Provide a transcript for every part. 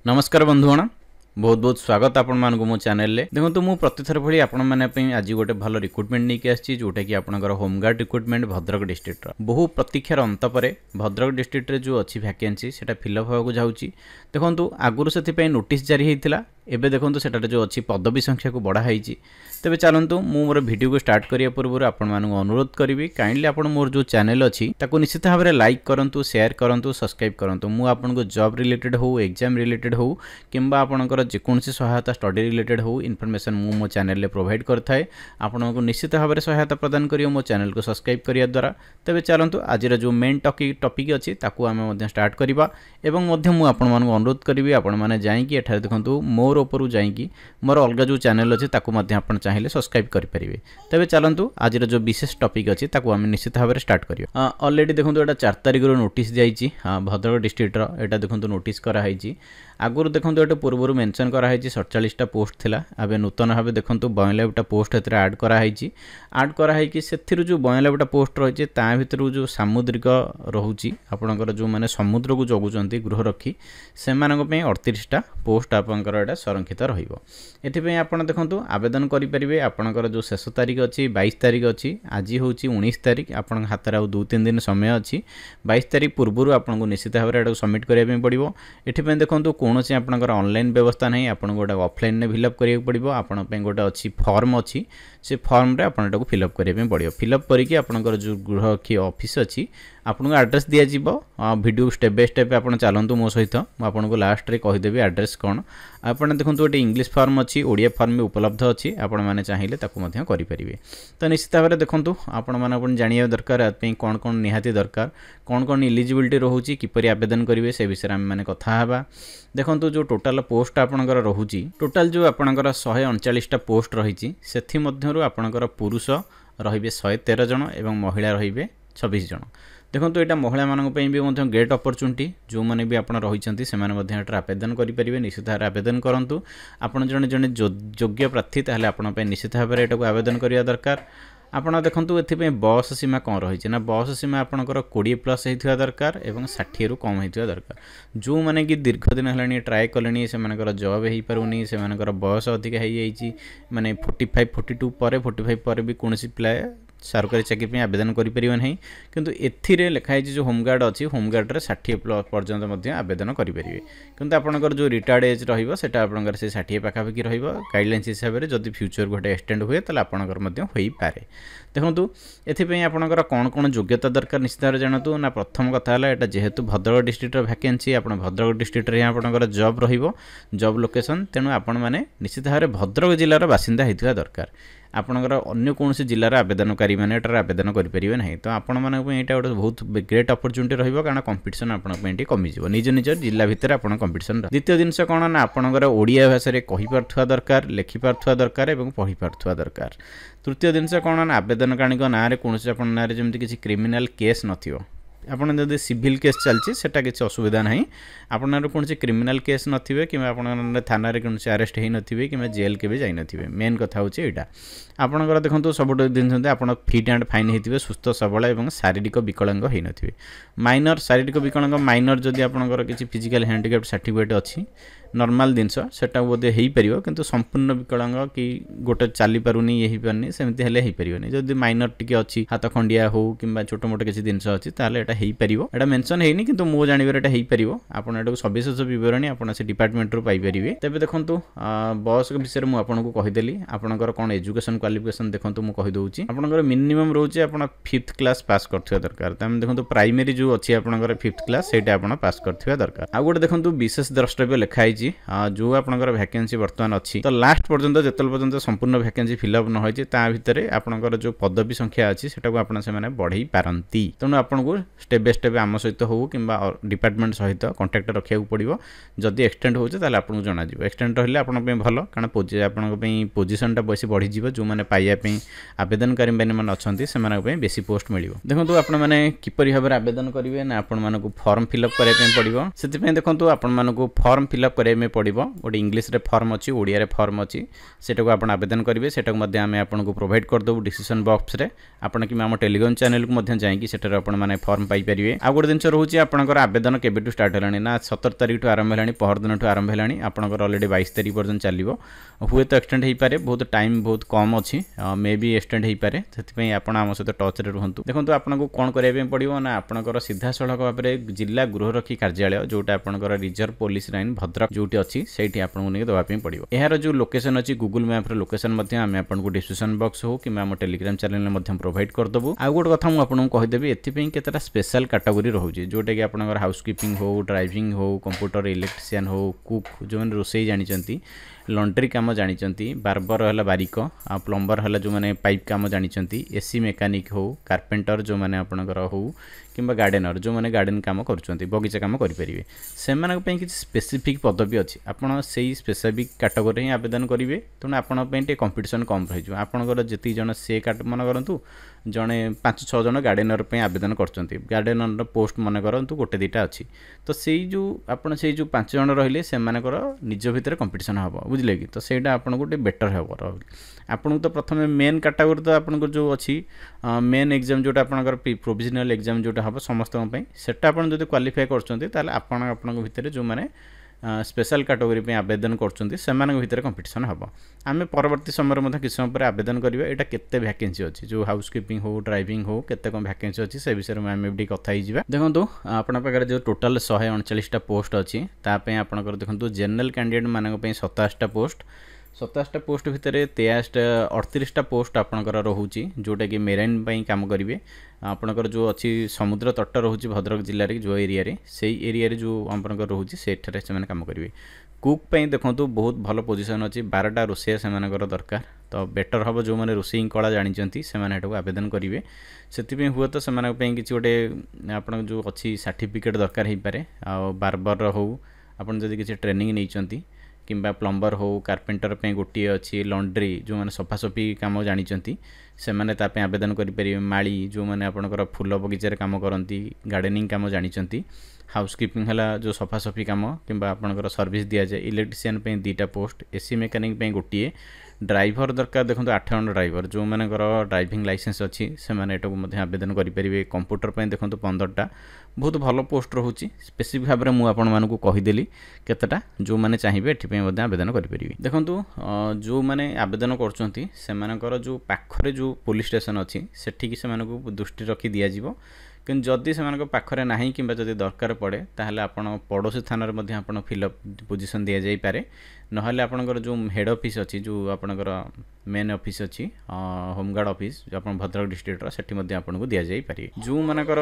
नमस्कार बंधुगण बहुत बहुत स्वागत आपण मानक मो चैनल रे देखो मु प्रतिथर भली आपण माने पे आज गोटे भल रिक्रुटमेंट नहीं आसी जोटा कि आपनकर होमगार्ड रिक्रुटमेंट भद्रक डिस्ट्रिक्ट बहु प्रतीक्षार अंत पर भद्रक डिस्ट्रिक्ट रे जो अच्छी वैकेंसी सेटा फिलअप होगा जाऊँगी देखो आगुरी से नोटिस जारी होता एबे देखो सेटा जो अच्छी पदवी संख्या को बढ़ाई तेबे चलतु मु मोर वीडियो को स्टार्ट करिया पूर्व आपण मानक अनुरोध करी काइंडली आपण मोर जो चैनल अच्छी ताको निश्चित भाव में लाइक करंतु शेयर करंतु सब्सक्राइब करंतु मु आपन को जॉब रिलेटेड हो एग्जाम रिलेटेड हो किंबा आपनकर जेकोसी सहायता स्टडी रिलेटेड हो इनफॉरमेशन मु मो चैनल रे प्रोवाइड करथाए आपण को निश्चित भाव में सहायता प्रदान करियो मो चैनल को सब्सक्राइब करिया द्वारा तेबे चलतु आज जो मेन टॉपिक अच्छी ताको आमे मध्य स्टार्ट करिबा एवं मध्य मु आपण मानक अनुरोध करी आपण माने जाईकी एठारे देखंतु मोर ऊपर जाईकी मोर अलग जो चैनल अच्छी ताको मध्य आपण चाहिले सब्सक्राइब करि परिबे तेबे चलतु आज जो विशेष टॉपिक अच्छी ताको आमे निश्चित भाव में स्टार्ट करियो ऑलरेडी देखंतु एटा 4 तारिख रो नोटिस जाईची भद्रक डिस्ट्रिक्ट रो एटा देखंतु नोटिस करा हाईची आगुर देखंतु एटा पूर्वरु मेंशन करा हाईची 47 टा पोस्ट थिला आबे नूतन भाबे देखंतु 92 टा पोस्ट एतरे ऐड करा हाईकी सेथिरु जो 92 टा पोस्ट रहिचे ता भितरु जो सामुद्रिक रहुची आपनकर जो माने समुद्र को जगुचंती गृह रखी सेमानक पे 38 टा पोस्ट आपनकर एटा संरक्षित रहिबो एथि पे आपण देखंतु आवेदन करि परिबे आपनकर जो शेष तारिख अछि 22 तारिख अछि आजि होची 19 तारिख आपन हातरा 2-3 दिन समय अछि 22 तारिख पूर्वरु आपन को निश्चित भाबरे एटा सबमिट करिया पे पड़िबो एथि पे देखंतु कोनोसी आपनकर ऑनलाइन व्यवस्था नहीं आपन गोटा ऑफलाइन ने फिलअप करिया पड़िबो आपन पे गोटा अछि फॉर्म अछि से फॉर्म रे आपन एटा फिलअप करिया पे पड़िबो फिलअप करिके आपनकर जो गृह की ऑफिस अछि आपन को एड्रेस दिया जीवो वीडियो स्टेप बाय स्टेप आपन चलंतु मो सहित मु आपन को लास्ट रे कहि देबी एड्रेस कोन आपन देखंतु एटे इंग्लिश फॉर्म अछि ओडिया फॉर्म में उपलब्ध अछि आपन माने चाहिए ताकू मध्य करि परिबे तो निश्चित भाव में देखंतु आपन माने आपन जानिया दरकार आते कोन कोन निहाती दरकार कोन कोन एलिजिबिलिटी रहउची किपरि आवेदन करिवे से विषय हम माने कथा हबा देखंतु जो टोटल पोस्ट आपनकर रहउची टोटल जो आपनकर 139 टा पोस्ट रहिची सेथि मध्यरु आपनकर पुरुष रहिबे 113 जन एवं महिला रहिबे 26 जन देखो यहाँ महिला मानक भी ग्रेट अपरच्युनिटी जो मैंने भी आपड़ रही से आवेदन करेंगे निश्चित भाव आवेदन करूँ आपड़ जड़े जड़े योग्य प्रार्थी ताहले आपण निश्चित भाव में यहाँ आवेदन करवा दरकार आपड़ देखो ये बयस सीमा कौन रही ना बयस सीमा आपंकर 20+ होता दरकार और 60 रु कम होता दरकार जो मैंने कि दीर्घ दिन है ट्राए कले से जॉब हो पारूनी से बयस अधिक हो माने 45-42 पर 45 पर भी कौन पिला सरकारी चाकरी पे आवेदन करें ना किंतु एथिरे लिखाई जो होमगार्ड अच्छी होमगार्ड रे 60+ पर्यंत आवेदन करेंगे किंतु आपंकर जो रिटायर्ड एज रहा आपंकर से 60 पाखापाखि गाइडलाइंस हिसाब से जदि फ्यूचर गोटे एक्सटेंड हुए तो आपंकर हो पारे देखो एथिपई आपंकर कौन कौन योग्यता दरकार निश्चित भाव जानतु ना प्रथम कथा है जेहेतु भद्रक डिस्ट्रिक्ट वैकेंसी आप भद्रक डिस्ट्रिक्ट रे आपंकर जॉब जॉब लोकेशन तेणु आपण मैंने निश्चित भाव में भद्रक जिलार बासिंदा होता दरकार आपणकर अन्य कौन जिलार आवेदनकारी मैंने आवेदन करेंगे ना तो आपण मैंने यहाँ गोटे बहुत ग्रेट अपरच्युनिटी रही कारण कंपिटिशन आपंटी कमिज निज निज जिला भितर आप कंपिटिशन द्वितीय जिनस कौन ना आपणकर ओडिया भाषा कहीपा दरकार लिखिपा दरकार और पढ़ीपा दरकार तृतीय जिनस कौन ना आवेदनकाणी ना कौन ना जमी किसी क्रिमिनाल केस नथिबो आपन जदि सिविल केस चलछि सेटा किसी असुविधा नहीं आपन कौन क्रिमिनाल केस नथिबे कि आपन थाना रे कौन अरेस्ट हो नथिबे कि जेल के भी जाई नथिबे मेन कथा होछि एटा आपनकर देखंतु सब दिन आपन फिट एंड फाइन होइथिबे सुस्थ सबल एवं शारीरिक विकलांग होई नथिबे माइनर शारीरिक विकलांग माइनर जदि आपनकर किसी फिजिकल हैंडिकैप सर्टिफिकेट अछि नॉर्मल जिनस सेटा बोधे हो पार किंतु संपूर्ण विकलांग कि गोटे चली पारुनी ये पारनी सेमती हेले हो पारनी जदि माइनर टिके अच्छी हाथ खंडिया हो कि छोट मोट किसी जिनस अच्छी ताले एटा हो पार एटा मेंशन हेनी किंतु मो जानवर एटा हो पार आपन एटा सविशेष विवरणी आपन से डिपार्टमेंट रू पाई परिबे तेबे देखंतु बस विषय मु आपन को कहिदेली आपनकर कोन एजुकेशन क्वालिफिकेशन देखंतु मु कहि दउची आपनकर मिनिमम रहउची आपन 5th क्लास पास करथिबा दरकार तमे देखंतु प्राइमरी जो अछि आपनकर 5th क्लास सेटा आपन पास करथिबा दरकार आ गोटे देखंतु विशेष द्रष्टव्य लिखाई जो आपनकर वैकेंसी वर्तमान अच्छी तो लास्ट पर्यंत जेतल पर्यंत संपूर्ण वैकेंसी फिलअप न होइछि ता भितरे आपनकर जो पदवी संख्या अच्छी सेटा को आपन से माने बढ़ई पारंती तेणु आपन को स्टेप बाय स्टेप आम सहित हो किंबा डिपार्टमेंट सहित कांटेक्ट रखिया पड़िबो जदि एक्सटेंड होचे ताले आपन को जणा जिवो एक्सटेंड रहले आपन पे भलो कारण आपन पे पोजीशन टा बेसी बढ़ी जिवो जो माने पाइया पे आवेदनकारी माने अछंती से माने पे बेसी पोस्ट मिलिबो देखंतु आपन माने किपरि भाबरे आवेदन करिवे ना आपन माने को फॉर्म फिलअप करे पे पड़िबो सेति पे देखंतु आपन माने को फॉर्म फिलअप करे में पड़ो गोटे इंग्लीश रे फॉर्म अच्छी ओडिया रे फॉर्म अच्छी सेटा को आप आवेदन करेंगे सेटा को आम आपको प्रोवाइड करदेबू डिस्क्रिप्शन बॉक्स रे आपण कि आम टेलीग्राम चैनल को जाकि सेटार आपने फॉर्म पाइपर आ गोटे जिन रोचे आपंकर आवेदन केबेठू स्टार्ट है ना 17 तारीख ठू आरंभ है पहर दिन ठू आरंभ है आपंकर ऑलरेडी 22 तारीख पर्यटन चलो हुए तो एक्सटेंड हो पारे बहुत टाइम बहुत कम अच्छी मे भी एक्सटेंड हो पारे से आम सहित टच रे रुहतु देखो आपको कौन कराया पड़ो ना आपंकर सीधा सड़क भाव में जिला गृहरक्षी कार्यालय जोटा आपंकर रिजर्व पुलिस लाइन भद्रक जोटी अच्छी से आपको नहीं देवाई पड़ो यार जो लोकेशन अच्छी गूगल मैप लोकेशन आपको डिस्क्रिप्शन बॉक्स हो कि आम टेलीग्राम चैनल में प्रोवाइड करदेबू आ गोटे कथा मुझे कहीदेवी एपाई केतटा स्पेशल कैटेगरी रोचे जोटा कि आपंकर हाउसकीपिंग हो ड्राइविंग हो कंप्यूटर इलेक्ट्रीशियन हो कुक जो मैंने रोसई जानते लॉन्ड्री काम जानते बार्बर है बारिक आ प्लम्बर है जो मैंने पाइप काम जानते एसी मेकानिक हो कार्पेंटर जो मैंने आपंकर हो कि गार्डेनर जो मैंने गार्डन काम कर बगीचा काम करेंगे से किसी स्पेसिफिक पदवी अच्छी आपड़ से स्पेसिफिक कैटेगरी ही आवेदन करेंगे तेणु आपंटे कंपिटिशन कम रही आपंकर जी जन से मन करूँ जड़े 5-6 जन गार्डेनर पे आवेदन करते गार्डेनर पोस्ट मन करूँ गोटे दुटा अच्छी तो से जो आपड़ से जो 5 जन रही से निज भितर कंपिटिशन हम बुझे कि तो सहीटा आपको गोटे बेटर हम आपको तो प्रथम मेन कैटेगरी तो आपको जो अच्छी मेन एग्जाम जोटा आपंकर प्रोविजनल एग्जाम जोटा हम समस्त सेटा आप क्वालिफाई कर भितर जो मैंने स्पेशल कैटेगरी पे आवेदन कर कंपिटिशन हम आम परवर्ती समय किसी समय पर आवेदन करिया एटा केते वैकेंसी अच्छी जो हाउसकीपिंग हो ड्राइविंग हो केते कम वैकेंसी अच्छी से विषय में आम भी कथा देखो आपण पाखे जो टोटाल 139टा पोस्ट अच्छी तापे आपंकर देखो जनरल कैंडिडेट मान 27टा पोस्ट 27टा पोस्ट भितर 38टा पोस्ट आपंकर रोचे जोटा कि मेराइन काम करेंगे आपंकर जो अच्छी समुद्र तट रोचे भद्रक जिले में जो एरिया से एरिया जो आपंकर रोचे से काम करेंगे कुक देखो बहुत भल पोजिशन अच्छी 12टा रोसैया से दरकार तो बेटर हम जो मैंने रोसई कला जानते से आवेदन करेंगे से हुए तो से किसी गोटे आप जो अच्छी सर्टिफिकेट दरकार हो पारे बार्बर हो आपड़ जदि किसी ट्रेनिंग नहीं किंबा प्लम्बर हो कार्पेंटर पे गोटे अच्छी लॉन्ड्री जो मैंने सफासफी काम जानते से आवेदन करेंगे माली जो मैंने आपंकर फूल बगीचार काम करती गार्डनिंग काम जानते हाउसकीपिंग है जो सफासफी काम किंबा आपंकर सर्विस दि जाए इलेक्ट्रीशियन पे 2टा पोस्ट एसी मेकानिक पे गोटे ड्राइवर दरकार देखो 8 जन ड्राइवर जो मानकर ड्राइविंग लाइसेंस अच्छी से आवेदन करेंगे कंप्यूटर पे देखो 15टा बहुत भल पोस्ट रोचे स्पेसिफिक भाव में मुझे कहीदेली केतेटा जो मैंने चाहिए एटी आवेदन करेंगे देखो जो मैंने आवेदन कर जो पाखरे जो पुलिस स्टेशन अच्छी सेठिकी से दृष्टि रखी दिज्व कि जदि से पाखरे ना कि दरकार पड़े ताहले आपन पड़ोसी थाना आप फिलअप पोजिशन दि जापे ना आपंकर जो हेड ऑफिस अच्छी जो आपंकर मेन ऑफिस अच्छी होमगार्ड ऑफिस जो आप भद्रक डिस्ट्रिक्टर से आपको दि जापे जो मानकर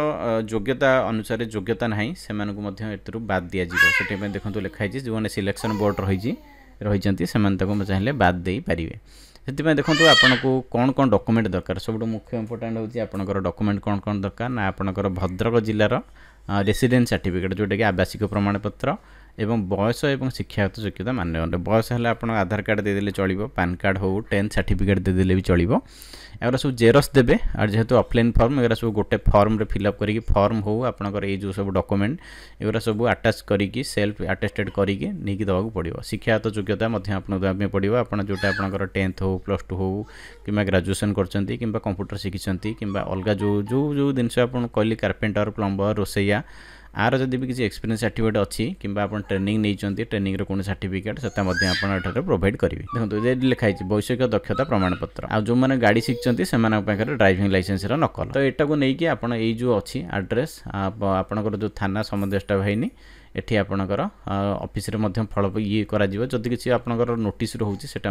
योग्यता अनुसार योग्यता ना से बाद दि जाए देखो लिखाई जो मैंने सिलेक्शन बोर्ड रही चाहिए बाद दे पारे से देखो आपको कौन कौन डॉक्यूमेंट दरकार सब मुख्य इंपोर्टेंट होची आपनकर डॉक्यूमेंट कौन कौन दरकार ना आपनकर भद्रक जिलार रेसिडेंस सर्टिफिकेट जोटा कि आवासिक प्रमाणपत्र एवं बयस और शिक्षागत योग्यता मान्य बयस है आप आधार कार्ड देदेले चलो पैन कार्ड हो 10th सर्टिफिकेट देदेले भी चलो एगुरा सब जेरक्स देवे और जेहेतु ऑफलाइन फॉर्म एगुरा सब गोटे फॉर्म रे फिलअप करी फॉर्म हो आपनकर ये जो सब डॉक्यूमेंट एगुरा सब अटैच करी सेल्फ अटेस्टेड करी नहीं देवाक पड़ो शिक्षागत योग्यता आपको देवाई पड़ो आप जोटा आपनकर 10th हो +2 हो कि ग्रेजुएशन करछंती कि कंप्यूटर शिखिछंती कि अलग जो जो जो जिनस आप कहली कार्पेंटर प्लम्बर रोसैया आर जदि भी किसी एक्सपीरियंस सर्टिफिकेट अच्छी कि ट्रेनिंग नहीं ट्रेनिंग रो कौन सर्टिफिकेट से प्रोवाइड करेंगे देखो ये लिखाई वैषयिक दक्षता प्रमाणपत्र आ जो मैंने गाड़ी शिखते से ड्राइविंग लाइसेंस नकल तो यहाँ को लेकिन आपड़ जो अच्छी आड्रेस आपंकर जो थाना समदेष्टा भाईनी एठी आपणकर ऑफिस रे फल ये जदि किसी आपणकर नोटिस रोचे सेटा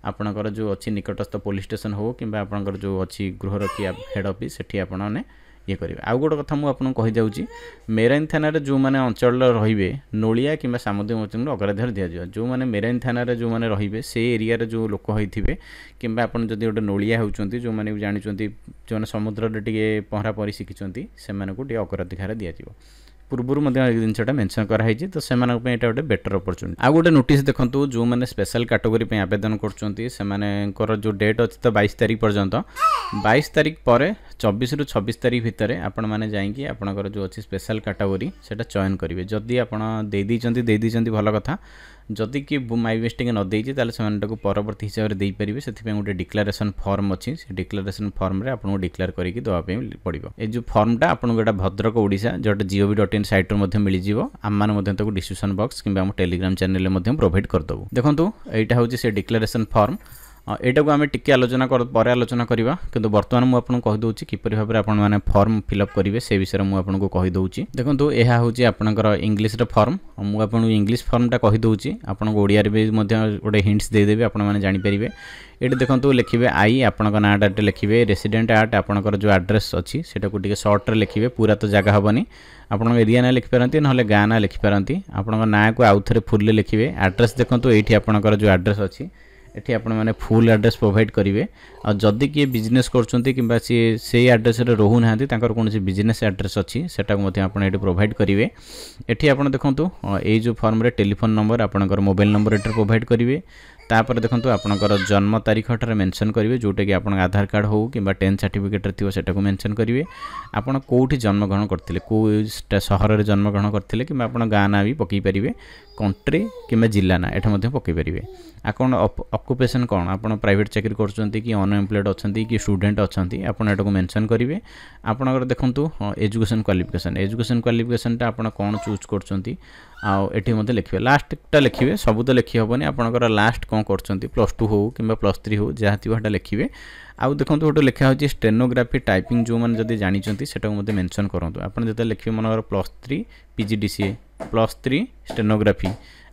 आपणकर जो अच्छी निकटस्थ पुलिस स्टेशन हो कि आपणकर जो अच्छी गृहरक्षी हेड ऑफिस सेठी आपने ये करेंगे आउ गोटे कथा मुझे कही जाऊँगी मेराइन थाना जो मैंने अंचल रे नोलिया कि सामुद्रिक मत्स्य अग्राधिकार दि जाए जो मैंने मेराइन थाना जो मैंने रे से एरिया जो लोक होते कि आपड़ जब गोटे नोलिया होती जो मैंने जानते जो समुद्र टे पहरा परी शिखिंट से अग्राधिकार दि जाए पूर्वर जिनसा मेंशन कराई तो से गोटे बेटर अपरच्युनिटी आ गोटे नोटिस देखो जो मैंने स्पेशल कैटेगरी आवेदन कर जो डेट अच्छी तो 22 तारीख पर्यंत 22 तारीख पर 24 रु 26 तारीख भितर आपण माने जाइंकी आपणकर जो अच्छी स्पेशल कैटेगरी सेटा चयन करेंगे जदि आप दे भल कथा जदि कि माई इन्वेस्टिंग न देती से परवर्ती हिसाब से देपारे से गोटे डिक्लेरेशन फॉर्म अच्छी से डिक्लेरेशन फॉर्म रे आपको डिक्लेयर करके देवाई पड़ो ये जो फॉर्मटा आपको गोटा भद्रक ओडिशा जोटा gov.in सैट मिल जाव आम मैंने डिस्क्रिप्शन बॉक्स कि टेलीग्राम चैनल में प्रोवाइड करदेबू देखो यहाँ हूँ से डिक्लेरेशन फॉर्म एटा को आम टिके आलोचना पर आलोचना करवा किंतु बर्तमान मुझे कहीदे किपर भाव में आपने फॉर्म फिलअप करेंगे से विषय में आपको कहीदे देखो यह हूँ आपंकर इंग्लीश फॉर्म मुझे इंग्लीश फॉर्मटा कहीदे आपको ओडिया भी गोटे हिंट्स देदेवी आपने जानीपर ये देखो लिखे आई आपण नाटा लिखे रेसिडेंट आर्ट आपंकर जो एड्रेस अच्छी से सर्ट्रे लिखे पूरा तो जगह हेनी आप एरिया ना लिखिपारती ना गाँ ना लिखिपारती आपण ना को आउ थे फुल लिखे एड्रेस देखो ये आपंकर जो एड्रेस अच्छी एठी आपण माने फुल एड्रेस प्रोवाइड करेंगे और जदि किए बिजनेस करछंती किंबा से एड्रेस रे रहू नाहांती तांकर कोनसी बिजनेस एड्रेस अच्छी सेटा को मते आपण एठी प्रोवाइड करेंगे एठी आपण देखंतु ए जो फॉर्म रे टेलीफोन नंबर आपणकर मोबाइल नंबर एठी प्रोवाइड करेंगे तापर देखंतु आपणकर जन्म तारीख ठारे मेंशन करेंगे जोटा कि आपण आधार कार्ड हो किंबा 10 सर्टिफिकेट थिवो सेटा को मेंशन करेंगे आपण कोठी जन्म ग्रहण करथिले को शहर रे जन्म ग्रहण करथिले किंबा आपण गाँ ना भी पकई परिवे कंट्री किंबा जिला ना एठा मध्ये पकई परिवे आपण ऑक्युपेशन कोन आपण प्राइवेट चाकरी करछंती कि अनएम्प्लॉयड अछंती कि स्टूडेंट अछंती आपण एटा को मेंशन करेंगे आपणकर देखंतु एजुकेशन क्वालिफिकेशन आपण कोन चूज करछंती आउ एठी मध्ये लिखिबे लास्टटा लिखिबे सब तो लिखि हेबनी आपणकर लास्ट कोन करछंती +2 हो किंबा +3 हो जहाँ थी हटा लिखिबे आउ देखो गोटे लिखा हो स्टेनोग्राफी टाइपिंग जो मैंने जब जानते सेटा मत मेंशन करूँ आप जो लिखे मनोर +3 PGDCA +3 स्टेनोग्राफी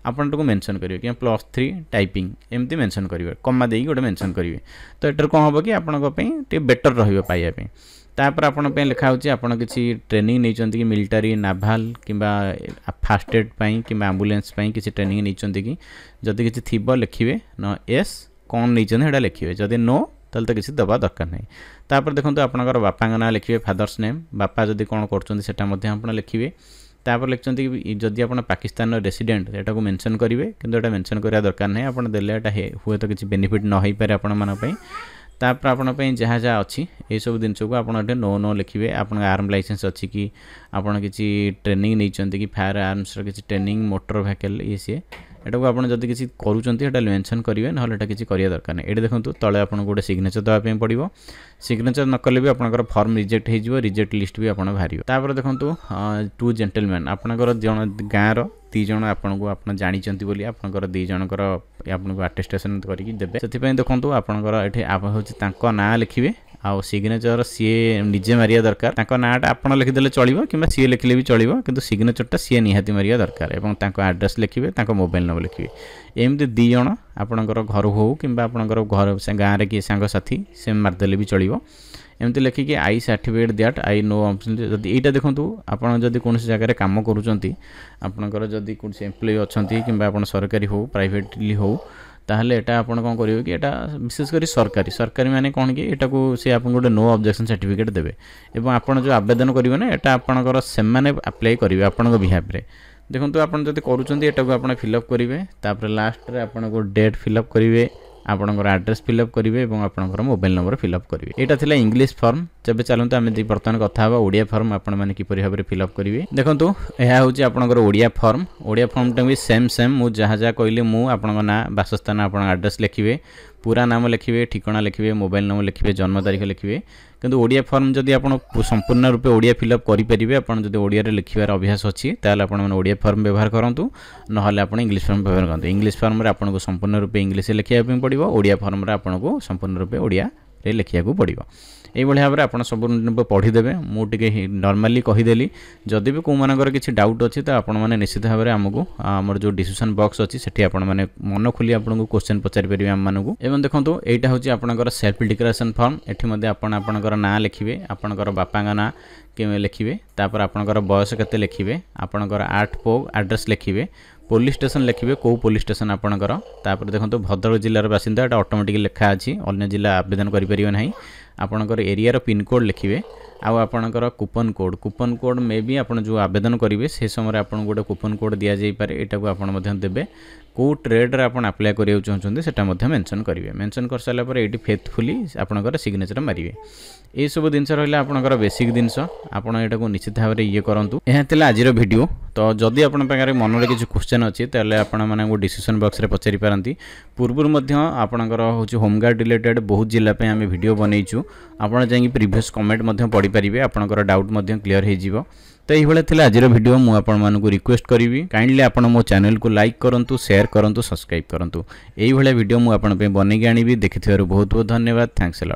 आपन को मेंशन करेंगे कि +3 टाइपिंग एमती मेंशन करेंगे कमा देगी गोटे मेंशन करेंगे तो एटर कौन हम कि आपंटे बेटर रही तापर आपण लिखा हो कि ट्रेनिंग नहीं कि मिलिटारी नाभाल किंबा फास्ट एड कि एम्बुलेंस किसी ट्रेनिंग नहीं कि जदि किसी थी लिखे न एस कौन नहीं लिखे जदि नो ताल तो किसी दबा दरकार नहीं तापर देखो आपंकर बापा ना लिखे फादर्स नेम बापा जदि कौन कर लिखे तापर लिखते कि जदि आप पाकिस्तान रेसिडेंट एटा को मेंशन करेंगे किंतु एटा मेंशन करा दरकार नहीं आप देले हुए तो किसी बेनिफिट न हो पारे आपण तापर आपण जहाँ जहाँ अच्छी ये सब जिन को आप नो लिखे आप आर्म लाइसेंस अच्छी कि आपड़ किसी ट्रेनिंग नहीं कि फायर आर्म्स किसी ट्रेनिंग मोटर व्हीकल ये सी एटा को आपड़ जब किसी करुँचा मेंशन करेंगे ना किसी करिया दरकार नहीं ये देखो तले आपको गोटे सिग्नेचर देवाई पड़ो सिग्नेचर न कले भी आपंकर फॉर्म रिजेक्ट हो रिजेक्ट लिस्ट भी आपड़ बाहर तापर देखो 2 जेंटलमैन आपंकर जन गाँव दी जन आपन जानते बोली आपंकर दी जनकर आपको अटेस्टेशन करके देवे से देखो आपंकर ये ना लिखे आउ सिग्नेचर सी निजे मारिया दरकार नाटा आप लिखिदे चलो कि सी लिखले भी चलो कि सिग्नेचरटा सी निहाती मारिया दरकार और एड्रेस लिखे मोबाइल नंबर लिखे एमती दी जन आपंकर घर हो कि आपंकर घर गाँव में किए सांगसाथी से मारदेले भी चलो एमती लिखिकी I certificate that I know जब यहाँ देखूँ आपड़ जब कौन जगह काम करपंकर जदि कौन एम्प्लॉय अच्छा कि सरकारी हो प्राइवेटली हो ताहले एटा आपण कौन करेंगे कि एटा विशेषकर सरकारी माने कौन कि एटा को से आपन गोटे नो ऑब्जेक्शन सर्टिफिकेट देवे एवं आपण जो आवेदन करेंगे ना एटा आपणकर से अप्लाई करेंगे आपण बिहाफ रे देखो आपन जब करुँच एटा को आप फिलअप करेंगे तापर लास्ट रे आपन को डेट फिलअप करेंगे आपणकर एड्रेस फिलअप करेंगे और आपणकर मोबाइल नंबर फिलअप करेंगे यहाँ थिला इंग्लिश फॉर्म जब चलते आम बर्तमान कथा ओडिया फॉर्म आपण मैंने किपर भाव में फिलअप करेंगे देखो यह हूँ आपंकर ओडिया फॉर्मटा भी सेम मुझे जहाँ जहाँ कहली मुझे ना बासस्थान आप एड्रेस लिखे पूरा नाम लिखे ठिकाना लिखे मोबाइल नंबर लिखे जन्म तारीख लिखे किंतु ओडिया फॉर्म जदि आप संपूर्ण रूपे ओडिया फिलअप करेंगे आप जब ओडिया लिखार अभ्यास अच्छी ताल आप ओडिया फॉर्म व्यवहार करूँ ना आप इंग्लिश फॉर्म व्यवहार करते इंग्लिश फॉर्म में आपको संपूर्ण रूपे इंग्लिश लिखा पड़ो ओडिया फॉर्म में आपको संपूर्ण रूपे ओडिया लिखा पड़ो ये भाव में आप सब पढ़ीदे मुझे नॉर्मली कहीदेली जदि भी कौ मानकर किसी डाउट अच्छी तो आपण मैंने निश्चित भाव में आमको आमर जो डिस्क्रिप्शन बॉक्स अच्छी से आपण मैंने मन खोली आपको क्वेश्चन पचारि पारे आम मानू एवं देखो यहाँ हूँ आपंकर सेल्फ डिक्लेरेशन फॉर्म ये आपंकर ना लिखे आपंकर बापा ना कि लिखे तापर आपंकर बयस केते लिखे आपंकर आर्ट पो एड्रेस लिखे पुलिस स्टेशन लिखे कौ पुलिस स्टेशन आपंकर तापर देखो भद्रक जिलार बासिंदा एटा ऑटोमेटिक लिखा अच्छी अन्य जिला आवेदन करें ना आपणकर एरिया पिन कोड लिखे आउ आपणकर कूपन कोड में भी आप जो आवेदन करेंगे से समय आपको गोटे कूपन कोड दि जापे यहाँ को आप देवे को ट्रेड रे आपण अप्लाई करियो चाहछन्ते सेटा मध्ये मेंशन करिवे मेंशन कर साला पर एटी फेथफुली आपनकर सिग्नेचर मारिवे ए सब दिन रहा आपंकर बेसिक जिनस आपड़ यहाँ को निश्चित भाव में ये करूँ यह आज वीडियो तो जदि आपण पाखे मन किसी क्वेश्चन अच्छी तेल आप डिस्क्रिप्शन बॉक्स रे पचारि पारती पूर्व आपणकर हूँ होमगार्ड रिलेटेड बहुत जिला आम वीडियो बनईचु आपड़ जा प्रीवियस कमेंट पढ़ी पारे आपंकर डाउट क्लीयर हो तो ये आज वीडियो मुझे रिक्वेस्ट करी काइंडली आप मो चैनल को लाइक करूँ शेयर करूँ सब्सक्राइब करूँ यही वीडियो मुझे बनई आनी देखि बहुत बहुत धन्यवाद थैंक्स अ लॉट।